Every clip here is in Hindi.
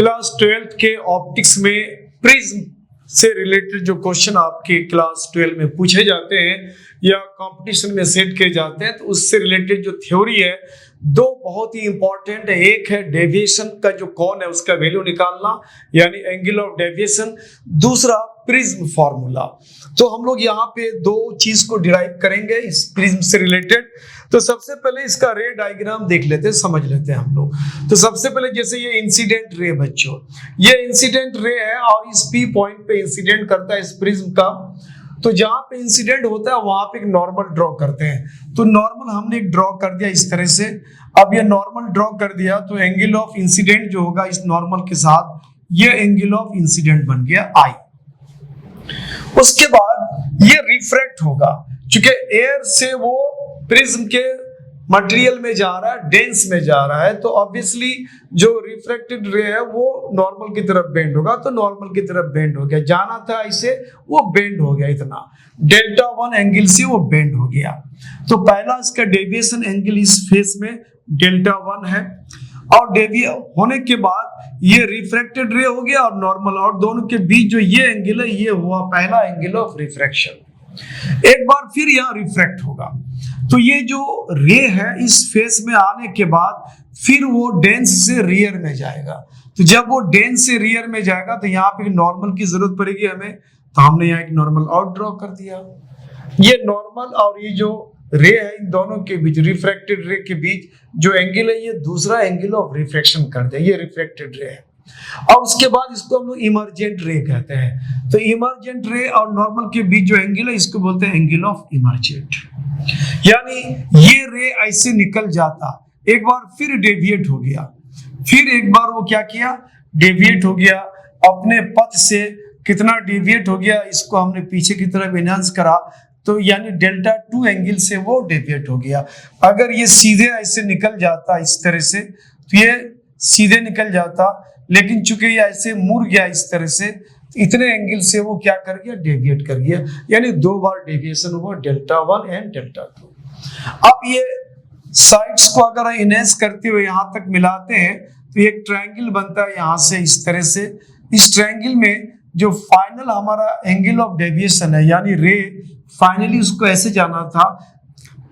क्लास 12th के ऑप्टिक्स में प्रिज्म से रिलेटेड जो क्वेश्चन आपके क्लास 12 में पूछे जाते हैं या कंपटीशन में सेट किए जाते हैं, तो उससे रिलेटेड जो थ्योरी है दो बहुत ही इंपॉर्टेंट है। एक है डेविएशन का जो कौन है उसका वैल्यू निकालना यानी एंगल ऑफ डेविएशन, दूसरा प्रिज्म फार्मूला। तो हम लोग यहाँ पे दो चीज को डिराइव करेंगे इस प्रिज्म से रिलेटेड। तो सबसे पहले इसका रे डायग्राम देख लेते हैं, समझ लेते हैं हम लोग। तो सबसे पहले जैसे ये इंसिडेंट रे बच्चों, ये इंसिडेंट रे है और इस पी पॉइंट पे इंसिडेंट करता है इस प्रिज्म का। तो जहां पे इंसिडेंट होता है वहां पे एक नॉर्मल ड्रॉ करते हैं। तो नॉर्मल हमने एक ड्रॉ कर दिया इस तरह से। अब ये नॉर्मल ड्रॉ कर दिया तो एंगल ऑफ इंसिडेंट जो होगा इस नॉर्मल के साथ, ये एंगल ऑफ इंसिडेंट बन गया आई। उसके बाद ये रिफ्रैक्ट होगा, क्योंकि एयर से वो प्रिज्म के मटेरियल में जा रहा है, डेंस में जा रहा है, तो ऑब्वियसली जो रिफ्रैक्टेड रे है वो नॉर्मल की तरफ बेंड होगा, तो नॉर्मल की तरफ बेंड हो गया। जाना था ऐसे, वो बेंड हो गया इतना, डेल्टा 1 एंगल से वो बेंड हो गया। तो पहला इसका डेविएशन एंगल इस फेस में डेल्टा 1 है, और डेविएट होने के बाद ये रिफ्रैक्टेड रे हो गया और नॉर्मल, और दोनों के बीच जो ये एंगल है ये हुआ पहला एंगल ऑफ रिफ्रैक्शन। एक बार फिर यहाँ रिफ्रैक्ट होगा, तो ये जो रे है इस फेस में आने के बाद फिर वो डेंस से रियर में जाएगा। तो जब वो डेंस से रियर में जाएगा तो यहाँ पे नॉर्मल की जरूरत पड़ेगी हमें, तो हमने यहाँ एक नॉर्मल और ड्रॉ कर दिया। ये नॉर्मल और ये जो रे है इन दोनों के बीच, रिफ्रैक्टेड रे के बीच जो एंगल है ये दूसरा एंगल ऑफ रिफ्रैक्शन कर दिया, ये रिफ्रैक्टेड रे है। और उसके बाद इसको हम लोग इमर्जेंट रे कहते हैं। तो इमर्जेंट रे और नॉर्मल के बीच जो एंगल है इसको बोलते हैं एंगल ऑफ इमर्जेंट। यानी ये रे ऐसे निकल जाता, एक बार फिर डेविएट हो गया, फिर एक बार वो क्या किया, डेविएट हो गया अपने पथ से। कितना डेविएट हो गया, इसको हमने पीछे की तरफ एनहांस करा, तो यानी डेल्टा 2 एंगल से वो डेविएट हो गया। अगर ये सीधे ऐसे निकल जाता इस तरह से, तो ये सीधे निकल जाता, लेकिन चूंकि ये ऐसे मुड़ गया इस तरह से, इतने एंगल से वो क्या कर गया, डेविएट कर गया। यानी दो बार डेविएशन हुआ, डेल्टा 1 एंड डेल्टा 2। अब ये साइड्स को अगर इनहेंस करते हुए यहां तक मिलाते हैं तो एक ट्रायंगल बनता है यहां से इस तरह से। इस ट्रायंगल में जो फाइनल हमारा एंगल ऑफ डेविएशन है, यानी रे फाइनली उसको ऐसे जाना था,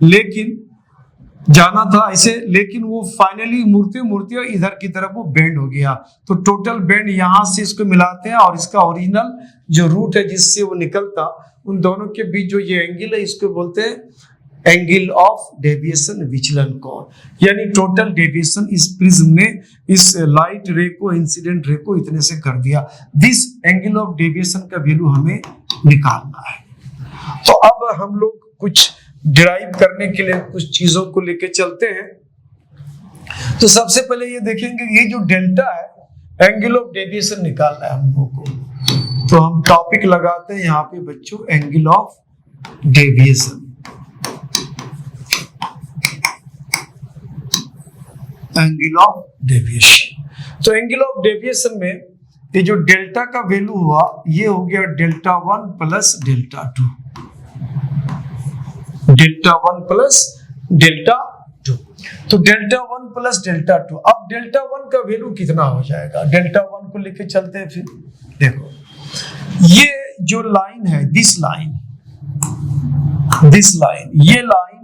लेकिन जाना था ऐसे, लेकिन वो फाइनली मूर्ति मूर्ति इधर की तरफ वो बेंड हो गया। तो टोटल बेंड यहां से इसको मिलाते हैं और इसका ओरिजिनल जो रूट है जिससे वो निकलता, उन दोनों के बीच जो ये एंगल है इसको बोलते हैं एंगल ऑफ डेविएशन विचलन कोण। यानी टोटल डेविएशन इस प्रिज्म ने इस लाइट रे को, इंसिडेंट रे को इतने से कर दिया। दिस एंगल ऑफ डेविएशन का वैल्यू हमें निकालना है। तो अब हम लोग कुछ डिराइव करने के लिए कुछ चीजों को लेके चलते हैं। तो सबसे पहले ये देखेंगे, ये जो डेल्टा है एंगल ऑफ डेविएशन निकालना है हम लोगों को। तो हम टॉपिक लगाते हैं यहाँ पे बच्चों, angle of deviation. Angle of deviation, तो एंगल ऑफ डेविएशन में ये जो डेल्टा का वैल्यू हुआ ये हो गया delta 1 plus delta 2, delta 1 plus delta 2। तो डेल्टा 1 प्लस डेल्टा 2। अब डेल्टा 1 का वैल्यू कितना हो जाएगा, डेल्टा 1 को लेके चलते हैं। फिर देखो ये जो लाइन है, दिस लाइन, ये लाइन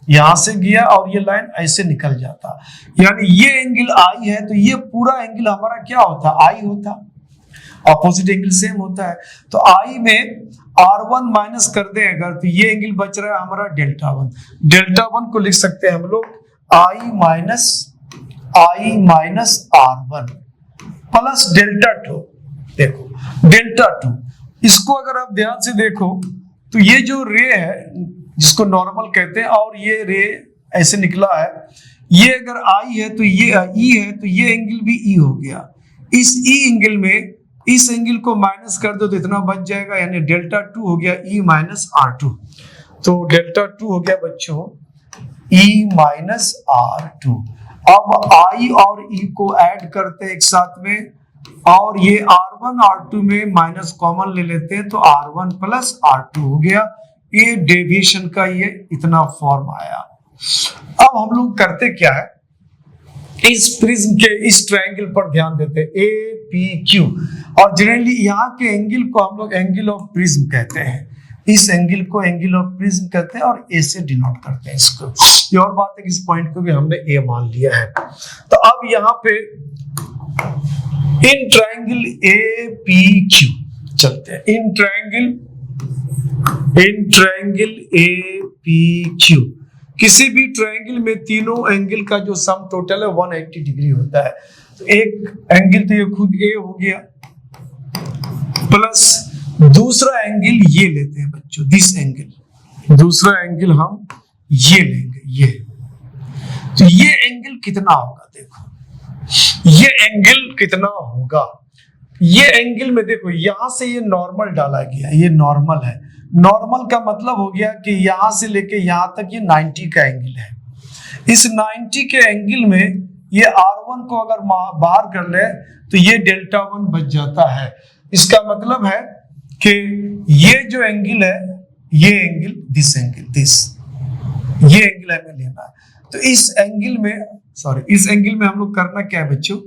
यहां से गया और ये लाइन ऐसे निकल जाता, यानी ये एंगल आई है, तो ये पूरा एंगल हमारा क्या होता, आई होता। ऑपोजिट एंगल सेम होता है, तो आई में R1 माइनस कर दे अगर, तो ये एंगल बच रहा है हमारा डेल्टा 1। डेल्टा 1 को लिख सकते हैं हम लोग I minus R1 plus delta 2। देखो डेल्टा 2, इसको अगर आप ध्यान से देखो तो ये जो रे है जिसको नॉर्मल कहते हैं, और ये रे ऐसे निकला है, ये अगर आई है तो ये ई है, तो ये एंगल भी ई हो गया। इस ई एंगल में इस एंगल को माइनस कर दो तो इतना बच जाएगा, यानी डेल्टा 2 हो गया ई माइनस R2। तो डेल्टा 2 हो गया बच्चों ई माइनस R2। अब आई और ई को ऐड करते हैं एक साथ में, और ये R1 R2 में माइनस कॉमन ले लेते हैं, तो R1 प्लस R2 हो गया। ये डेविएशन का ये इतना फॉर्म आया। अब हम लोग करते क्या है, इस प्रिज्म के इस ट्रायंगल पर ध्यान देते हैं, APQ। और जनरली यहाँ के एंगल को हम लोग एंगल ऑफ प्रिज्म कहते हैं, इस एंगल को एंगल ऑफ प्रिज्म कहते हैं और ए से डिनोट करते हैं इसको। ये और बात है कि इस पॉइंट को भी हमने ए मान लिया है। तो अब यहाँ पे इन ट्रायंगल APQ चलते हैं, इन ट्रायंगल APQ। किसी भी ट्रायंगल में तीनों एंगल का जो सम टोटल है 180 डिग्री होता है। तो एक एंगल तो ये खुद ए हो गया, प्लस दूसरा एंगल ये लेते हैं बच्चों, दिस एंगल, दूसरा एंगल हम ये लेंगे, ये। तो ये एंगल कितना होगा, देखो ये एंगल कितना होगा। ये एंगल में देखो यहां से ये नॉर्मल डाला गया, ये नॉर्मल है। नॉर्मल का मतलब हो गया कि यहां से लेके यहां तक ये 90 का एंगल है। इस 90 के एंगल में ये R1 को अगर बाहर कर ले तो ये डेल्टा 1 बच जाता है। इसका मतलब है कि ये जो एंगल है, ये एंगल, दिस एंगल, दिस, ये एंगल हमें लेना है। तो इस एंगल में, सॉरी, इस एंगल में हम लोग करना क्या है बच्चों,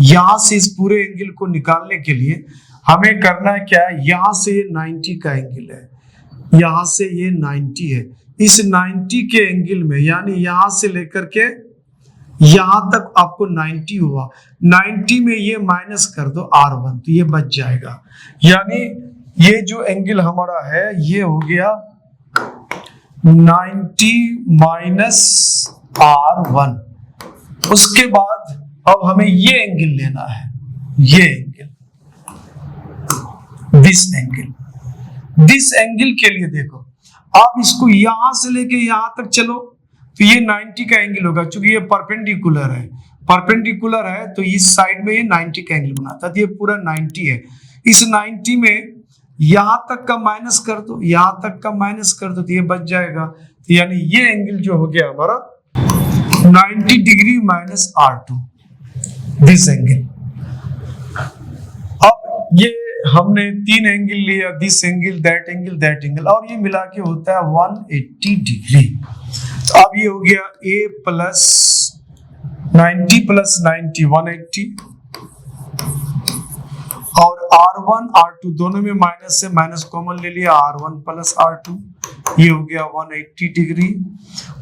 यहां से इस पूरे एंगल को निकालने के लिए हमें करना है क्या है, यहां से ये 90 का एंगल है, यहां से ये 90 है। इस 90 के एंगल में, यानी यहां से लेकर के यहां तक आपको 90 हुआ, 90 में ये माइनस कर दो R1, तो ये बच जाएगा। यानी ये जो एंगल हमारा है ये हो गया 90 माइनस R1। उसके बाद अब हमें ये एंगल लेना है, ये एंगल, दिस एंगल के लिए देखो आप इसको यहां से लेके यहां तक चलो तो ये 90 का एंगल होगा। चूंकि ये परपेंडिकुलर है तो इस साइड में ये 90 का एंगल बनाता है, तो ये पूरा 90 है। इस 90 में यहां तक का माइनस कर दो, यहां तक का माइनस कर दो, तो ये बच जाएगा। तो यानी ये एंगल जो हो गया हमारा 90 degree minus R2, this angle. अब ये हमने 3 एंगल लिया, this angle, that angle, that angle, और ये मिला के होता है 180 डिग्री। तो अब ये हो गया A प्लस 90 प्लस 90 180, और R1 R2 दोनों में माइनस से माइनस कॉमन ले लिया, R1 प्लस R2, ये हो गया 180 डिग्री।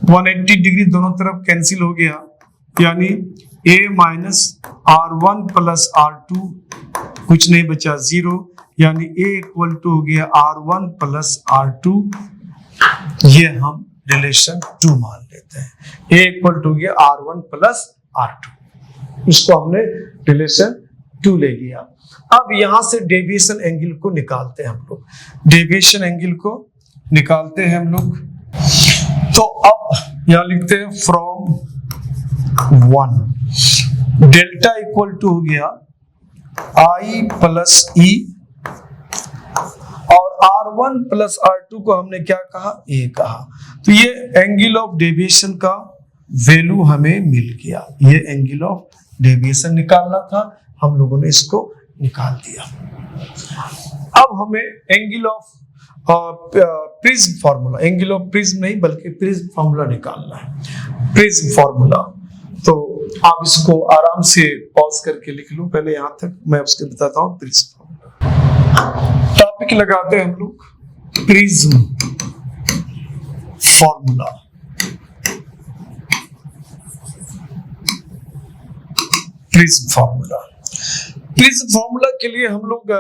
180 डिग्री दोनों तरफ कैंसिल हो गया, यानी A minus R1 plus R2, कुछ नहीं बचा, 0, यानी A इक्वल टू हो गया R1 प्लस R2। ये हम रिलेशन 2 मान लेते हैं, A इक्वल टू हो गया R1 प्लस R2, इसको हमने रिलेशन 2 ले लिया। अब यहां से डेविएशन एंगल को निकालते हैं हम लोग, डेविएशन एंगल को निकालते हैं हम लोग। तो अब यहां लिखते हैं फ्रॉम 1, डेल्टा इक्वल टू हो गया I प्लस E, और R1 प्लस R2 को हमने क्या कहा, A कहा। तो ये एंगल ऑफ डेविएशन का वैल्यू हमें मिल गया। ये एंगल ऑफ डेविएशन निकालना था, हम लोगों ने इसको निकाल दिया। अब हमें angle of prism formula, angle of prism नहीं बल्कि प्रिज्म फार्मूला निकालना है, प्रिज्म फार्मूला। तो आप इसको आराम से पॉज करके लिख लो, पहले यहां तक मैं उसके बताता हूं प्रिज्म फार्मूला। टॉपिक लगाते हैं हम लोग, prism formula. Prism formula, prism formula के लिए हम लोग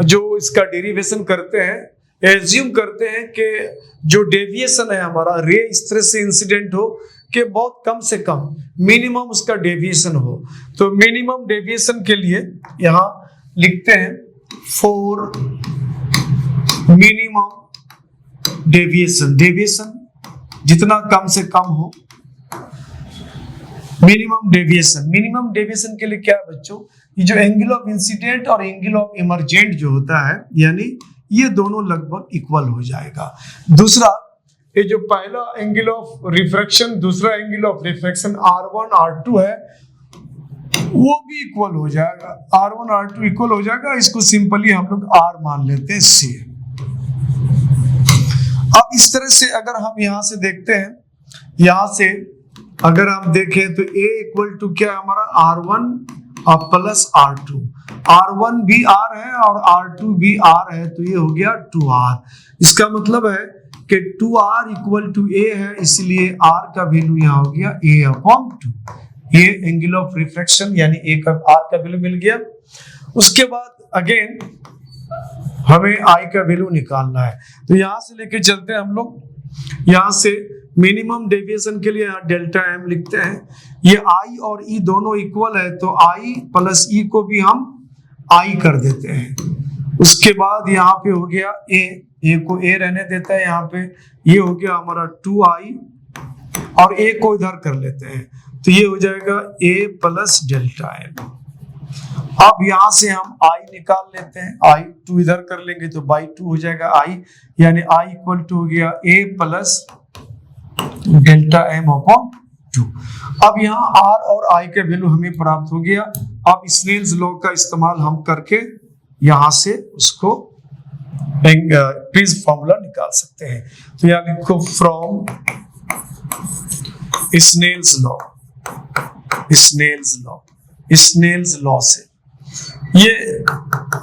जो इसका डेरिवेशन करते हैं, एज्यूम करते हैं कि जो डेविएशन है हमारा, रे इस तरह से इंसिडेंट हो कि बहुत कम से कम मिनिमम उसका डेविएशन हो। तो मिनिमम डेविएशन के लिए यहां लिखते हैं फॉर मिनिमम डेविएशन, डेविएशन जितना कम से कम हो, मिनिमम डेविएशन। मिनिमम डेविएशन के लिए क्या है बच्चों, ये जो एंगल ऑफ इंसिडेंट और एंगल ऑफ इमरजेंट जो होता है, यानी ये दोनों लगभग इक्वल हो जाएगा। दूसरा, ये जो पहला एंगल ऑफ रिफ्रैक्शन, दूसरा angle of refraction R1 R2 है, वो भी इक्वल हो जाएगा, R1 R2 इक्वल हो जाएगा। इसको सिंपली हम लोग R मान लेते हैं, C। अब इस तरह से अगर हम यहां से देखते हैं, यहां से अगर आप देखें तो a इक्वल टू क्या है हमारा R1 प्लस R2, R1 भी R है और R2 भी R है, तो ये हो गया 2R। इसका मतलब है कि 2R इक्वल टू A है, इसलिए R का वैल्यू यहाँ हो गया A/2। ये एंगल ऑफ रिफ्रैक्शन यानी A का R का वैल्यू मिल गया। उसके बाद अगेन हमें I का वैल्यू निकालना है, तो यहां से लेके चलते हैं हम लोग। यहां से मिनिमम डेविएशन के लिए यहाँ डेल्टा M लिखते हैं। ये I और E दोनों इक्वल है, तो I प्लस E को भी हम I कर देते हैं। उसके बाद यहाँ पे हो गया A को A रहने देता है यहाँ पे, ये हो गया हमारा 2I और A को इधर कर लेते हैं, तो ये हो जाएगा A प्लस डेल्टा M। अब यहां से हम I निकाल लेते हैं, I 2 इधर कर लेंगे तो बाई 2 हो जाएगा I, यानी I इक्वल टू हो गया A प्लस डेल्टा M/2। अब यहाँ R और I के वैल्यू हमें प्राप्त हो गया। अब स्नेल्स लॉ का इस्तेमाल हम करके यहां से उसको प्रिज्म फॉर्मूला निकाल सकते हैं। तो यहाँ लिखो फ्रॉम स्नेल्स लॉ से ये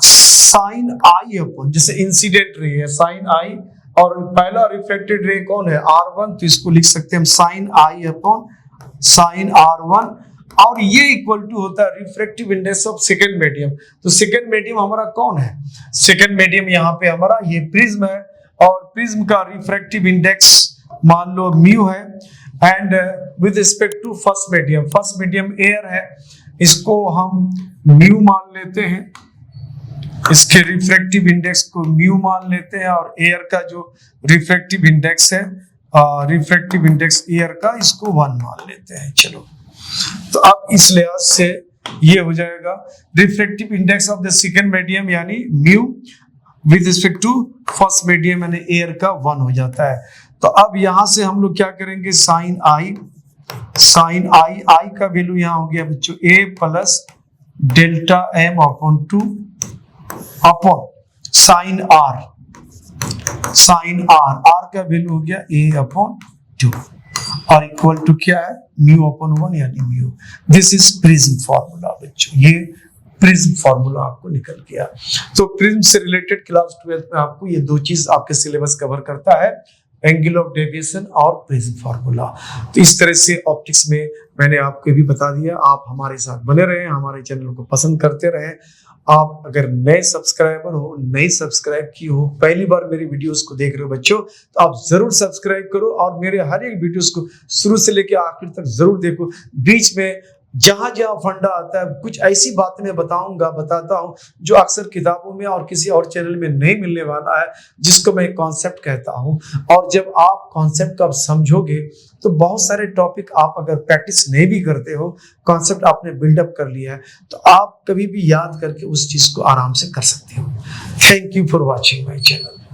साइन I अपन, जैसे इंसिडेंट रे है साइन I, और पहला रिफ्लेक्टेड रे कौन है R1, तो इसको लिख सकते हैं हम sign I upon sign R1, और ये इक्वल टू होता है refractive index of second medium. तो सेकेंड मीडियम हमारा कौन है, सेकेंड मीडियम यहाँ पे हमारा ये प्रिज्म है, और प्रिज्म का रिफ्रैक्टिव इंडेक्स मान लो म्यू है, and with respect to first medium air है, इसको हम म्यू मान लेते हैं, इसके रिफ्रैक्टिव इंडेक्स को म्यू मान लेते हैं, और एयर का जो रिफ्रैक्टिव इंडेक्स है रिफ्रैक्टिव इंडेक्स एयर का इसको 1 मान लेते हैं। चलो, तो अब इस लिहाज से ये हो जाएगा refractive index of the second medium यानी mu with respect to first medium यानी एयर का 1 हो जाता है। तो अब यहां से हम लोग क्या करेंगे, साइन I का वैल्यू यहाँ हो गया बच्चों A plus delta M/2 upon sine R का वैल्यू हो गया A/2 और इक्वल टू क्या है μ/1 यानी mu. This is prism formula बच्चों, ये प्रिज्म फॉर्मूला आपको निकल गया। तो प्रिज्म से रिलेटेड क्लास 12 में आपको ये दो चीज आपके सिलेबस कवर करता है, एंगल ऑफ डेविएशन और प्रिज्म फॉर्मूला। तो इस तरह से ऑप्टिक्स में मैंने आपको भी बता दिया। आप हमारे साथ बने रहें, हमारे चैनल को पसंद करते रहें। आप अगर नए सब्सक्राइबर हो, नई सब्सक्राइब की हो, पहली बार मेरी वीडियोस को देख रहे हो बच्चों, तो आप जरूर सब्सक्राइब करो और मेरे हर एक वीडियोस को शुरू से लेकर आखिर तक जरूर देखो। बीच में जहां जहां फंडा आता है कुछ ऐसी बातें मैं बताता हूं जो अक्सर किताबों में और किसी और चैनल में नहीं मिलने वाला है, जिसको मैं कॉन्सेप्ट कहता हूं। और जब आप कॉन्सेप्ट को आप समझोगे तो बहुत सारे टॉपिक आप अगर प्रैक्टिस नहीं भी करते हो, कॉन्सेप्ट आपने बिल्डअप कर लिया है, तो आप कभी भी याद करके उस चीज को आराम से कर सकते हो। Thank you for watching my channel.